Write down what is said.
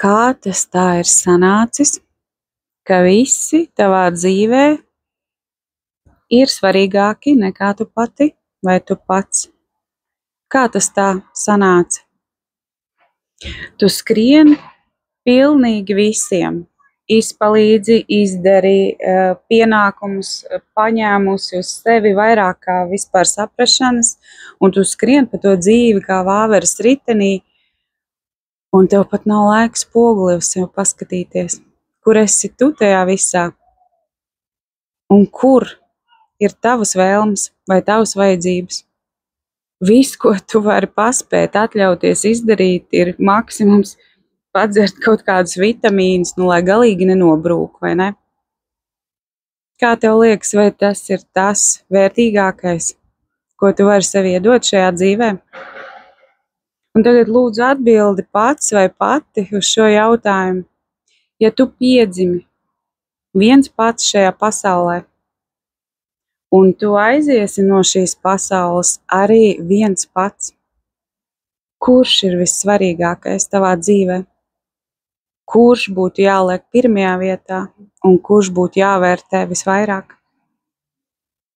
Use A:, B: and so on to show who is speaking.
A: Kā tas tā ir sanācis, ka visi tavā dzīvē ir svarīgāki nekā tu pati vai tu pats? Kā tas tā sanāca? Tu skrien pilnīgi visiem. Izpalīdzi, izdari pienākumus, paņēmusi uz sevi vairāk kā vispār saprašanas, un tu skrien pa to dzīvi kā vāveres ritenī, un tev pat nav laiks spoguli uz sevi paskatīties. Kur esi tu tajā visā? Un kur ir tavas vēlmes vai tavas vajadzības? Viss, ko tu vari paspēt, atļauties izdarīt, ir maksimums padzert kaut kādus vitamīnus, lai galīgi nenobrūk, vai ne? Kā tev liekas, vai tas ir tas vērtīgākais, ko tu vari sev iedot šajā dzīvē? Un tagad lūdzu atbildi pats vai pati uz šo jautājumu. Ja tu piedzimi viens pats šajā pasaulē, un tu aiziesi no šīs pasaules arī viens pats, kurš ir vissvarīgākais tavā dzīvē? Kurš būtu jāliek pirmajā vietā un kurš būtu jāvērtē visvairāk?